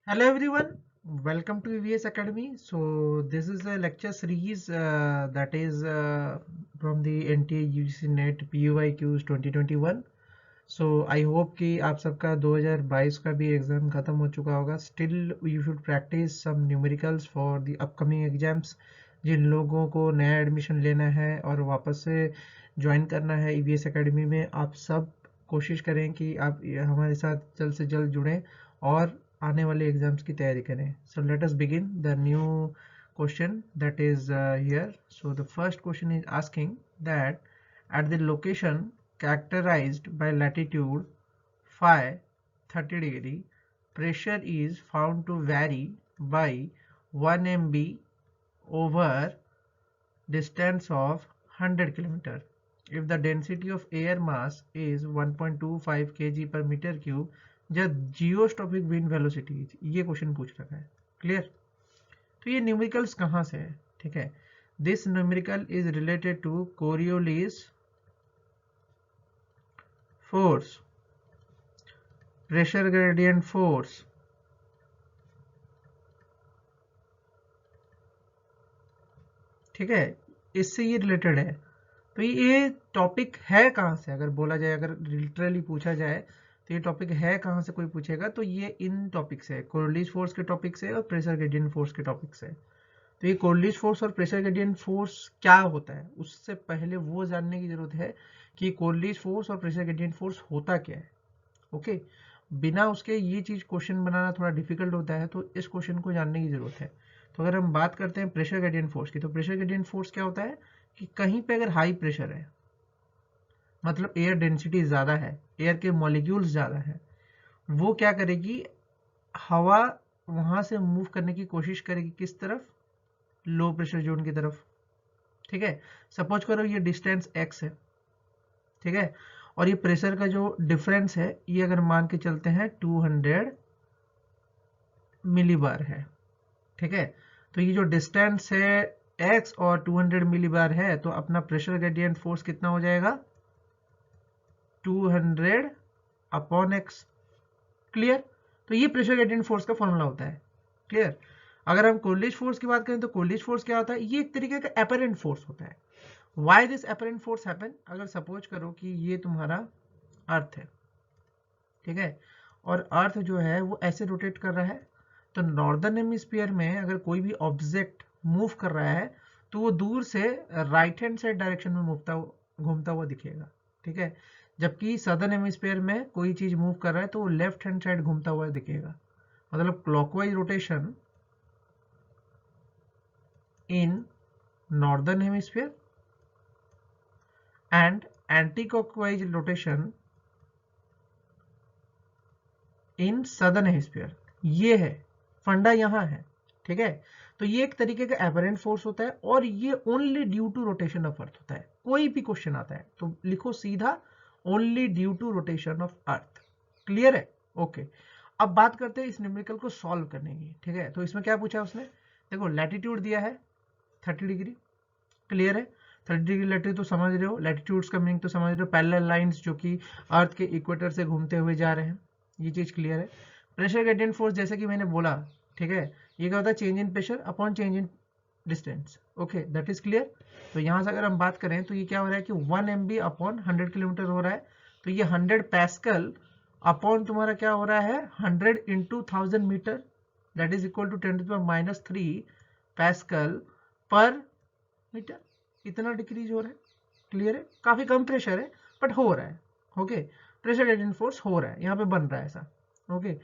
Hello everyone, welcome to EVS Academy. So this is a lecture series that is from the NTA UGC NET PUIQs 2021. So I hope कि आप सबका 2022 का भी exam खत्म हो चुका होगा. Still you should practice some numericals for the upcoming exams. जिन लोगों को नया एडमिशन लेना है और वापस से ज्वाइन करना है EVS Academy में, आप सब कोशिश करें कि आप हमारे साथ जल्द से जल्द जुड़ें और आने वाले एग्जाम्स की तैयारी करें. So let us begin the new question that is here. So the first question is asking that at the location characterized by latitude phi 30 degree, pressure is found to vary by 1 mb over distance of 100 km if the density of air mass is 1.25 kg per meter cube. जब जियोस्टॉपिक wind velocity, ये question पूछ रखा है. Clear? तो ये numericals कहाँ से है? ठीक है, this numerical is related to Coriolis force, pressure gradient force, ठीक है, इससे ये रिलेटेड है. तो ये टॉपिक है कहाँ से, अगर बोला जाए, अगर लिटरली पूछा जाए तो ये टॉपिक है कहाँ से, कोई पूछेगा तो ये इन टॉपिक से, कोरियोलिस फोर्स के टॉपिक से और प्रेशर ग्रेडियंट फोर्स के टॉपिक से. तो ये कोरियोलिस फोर्स और प्रेशर ग्रेडियंट फोर्स क्या होता है, उससे पहले वो जानने की जरूरत है कि कोरियोलिस फोर्स और प्रेशर ग्रेडियंट फोर्स होता क्या है. ओके, बिना उसके ये चीज क्वेश्चन बनाना थोड़ा डिफिकल्ट होता है, तो इस क्वेश्चन को जानने की जरूरत है. तो अगर हम बात करते हैं प्रेशर ग्रेडियंट फोर्स की, तो प्रेशर ग्रेडियंट फोर्स क्या होता है कि कहीं पे अगर हाई प्रेशर है, मतलब एयर डेंसिटी ज्यादा है, एयर के मॉलिक्यूल्स ज्यादा है, वो क्या करेगी, हवा वहां से मूव करने की कोशिश करेगी किस तरफ, लो प्रेशर जोन की तरफ. ठीक है, सपोज करो ये डिस्टेंस x है, ठीक है, और ये प्रेशर का जो डिफरेंस है ये अगर मान के चलते हैं 200 मिलीबार है. ठीक है, तो ये जो डिस्टेंस है x और 200 मिलीबार है, तो अपना प्रेशर ग्रेडियंट फोर्स कितना हो जाएगा, 200 अपॉन x. क्लियर? तो ये प्रेशर ग्रेडियंट फोर्स का फॉर्मूला होता है. क्लियर? अगर हम कोरियोलिस फोर्स की बात करें तो कोरियोलिस फोर्स क्या होता है, ये एक तरीके का अपरेंट फोर्स होता है. Why this apparent force happen, अगर सपोज करो कि ये तुम्हारा अर्थ है, ठीक है, और अर्थ जो है वो ऐसे रोटेट कर रहा है, तो नॉर्दर्न हेमिस्फीयर में अगर कोई भी ऑब्जेक्ट मूव कर रहा है तो वो दूर से राइट हैंड साइड डायरेक्शन में घूमता हुआ दिखेगा. ठीक है, जबकि सदर्न हेमिस्फीयर में कोई चीज मूव कर रहा है तो वो लेफ्ट हैंड साइड घूमता हुआ दिखेगा. मतलब clockwise rotation in northern hemisphere and anti clockwise rotation in southern hemisphere. ये है फंडा, यहाँ है. ठीक है, तो ये एक तरीके का एपरेंट फोर्स होता है और ये only due to rotation of earth होता है. कोई भी क्वेश्चन आता है तो लिखो सीधा only due to rotation of earth. Clear है? ओके, अब बात करते हैं इस न्यूमेरिकल को सॉल्व करने की. ठीक है, तो इसमें क्या पूछा उसने, देखो लैटिट्यूड दिया है 30 डिग्री. क्लियर है? 30 डिग्री लैटिट्यूड तो समझ रहे हो, लैटिट्यूड्स का मीनिंग तो समझ रहे हो, पैरेलल लाइंस जो कि अर्थ के इक्वेटर से घूमते हुए जा रहे हैं, ये चीज क्लियर है. प्रेशर ग्रेडियंट फोर्स जैसे कि मैंने बोला, ठीक है, ये क्या होता है, change in pressure upon change in distance. Okay, that is clear. तो यहां से अगर हम बात करें तो ये क्या हो रहा है कि 1 mb अपॉन 100 किलोमीटर हो रहा है, तो ये 100 पैस्कल अपॉन तुम्हारा क्या हो रहा है, 100 into 1000 metre, that is equal to 10⁻³ pascal per metre. इतना डिक्रीज हो रहा है. क्लियर है? काफी कम प्रेशर है बट हो रहा है. ओके, प्रेशर ग्रेडियंट फोर्स हो रहा है, यहाँ पे बन रहा है ऐसा. ओके,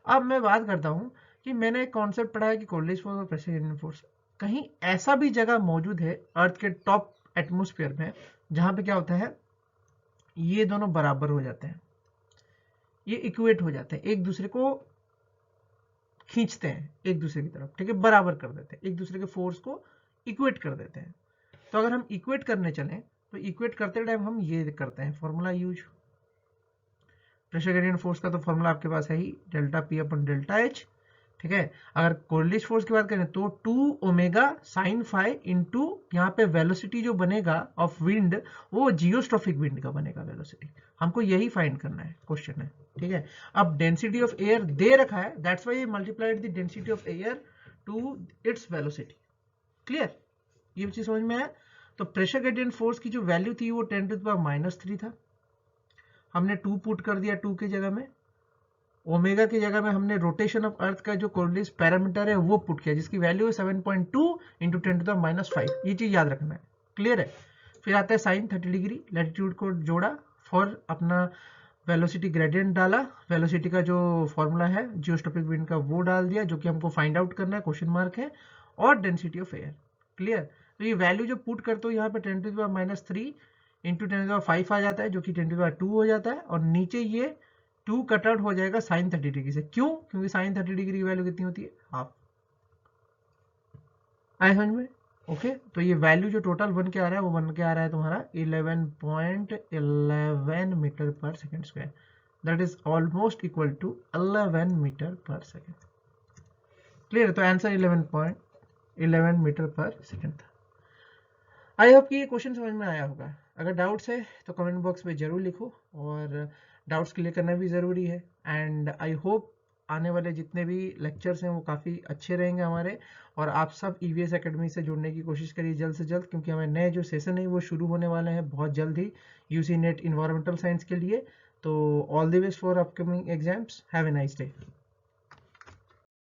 अब मैं बात करता हूँ कि मैंने एक कॉन्सेप्ट पढ़ा है कि कोरियोलिस फोर्स और प्रेशर ग्रेडियंट फोर्स, कहीं ऐसा भी जगह मौजूद है अर्थ के टॉप एटमोस्फेयर में जहां पे क्या होता है, ये दोनों बराबर हो जाते हैं, ये इक्वेट हो जाते हैं, एक दूसरे को खींचते हैं एक दूसरे की तरफ. ठीक है, बराबर कर देते हैं, एक दूसरे के फोर्स को इक्वेट कर देते हैं. तो अगर हम इक्वेट करने चलें तो इक्वेट करते टाइम हम ये करते हैं formula use. Pressure gradient force का तो फॉर्मूला आपके पास है ही, delta P upon delta H. ठीक है। अगर कोरिलेशन फोर्स की बात करें तो 2 ओमेगा साइन फाई इंटू यहाँ पे वेलोसिटी जो बनेगा ऑफ विंड वो जियोस्ट्रोफिक विंड का बनेगा वेलोसिटी। हमको यही फाइंड करना है, क्वेश्चन है, ठीक है। अब डेंसिटी ऑफ एयर दे रखा है, that's why multiplied the density of air to its velocity. Clear, ये चीज समझ में आया। तो प्रेशर ग्रेडियंट फोर्स की जो वैल्यू थी वो 10⁻³ था, हमने 2 पुट कर दिया 2 की जगह में। ओमेगा की जगह में हमने रोटेशन ऑफ अर्थ का जो कोऑर्डिनेट पैरामीटर है वो पुट किया, जिसकी वैल्यू है 7.2 इंटू 10⁻⁵। ये चीज याद रखना है, क्लियर है। फिर आता है साइन 30 डिग्री, लैटिट्यूड को जोड़ा फॉर अपना वेलोसिटी ग्रेडियंट डाला, वेलोसिटी का जो फॉर्मूला है जियोस्ट्रोपिक विंड का वो डाल दिया, जो कि हमको फाइंड आउट करना है, क्वेश्चन मार्क है, और डेंसिटी ऑफ एयर। क्लियर। तो ये वैल्यू जो पुट करते हो यहाँ पे 10⁻³ इंटू 10⁵ आ जाता है, जो कि 10⁻² हो जाता है, और नीचे ये 2 कट आउट हो जाएगा साइन 30 डिग्री से। क्यों? क्योंकि साइन 30 डिग्री की वैल्यू कितनी होती है? हाफ। आए समझ में? ओके, तो ये वैल्यू जो टोटल बन के आ रहा है वो बन के आ रहा है तुम्हारा 11.11 metre per second square, that is almost equal to 11 metre per second. Clear है? तो आंसर 11.11 मीटर पर सेकेंड था। आई होप कि ये क्वेश्चन समझ में आया होगा। अगर डाउट्स है तो कमेंट बॉक्स में जरूर लिखो, और डाउट्स क्लियर करना भी ज़रूरी है। एंड आई होप आने वाले जितने भी लेक्चर्स हैं वो काफ़ी अच्छे रहेंगे हमारे, और आप सब EVS एकेडमी से जुड़ने की कोशिश करिए जल्द से जल्द, क्योंकि हमें नए जो सेशन है वो शुरू होने वाले हैं बहुत जल्द ही UC नेट इन्वायरमेंटल साइंस के लिए। तो all the best for upcoming exams, have a nice day.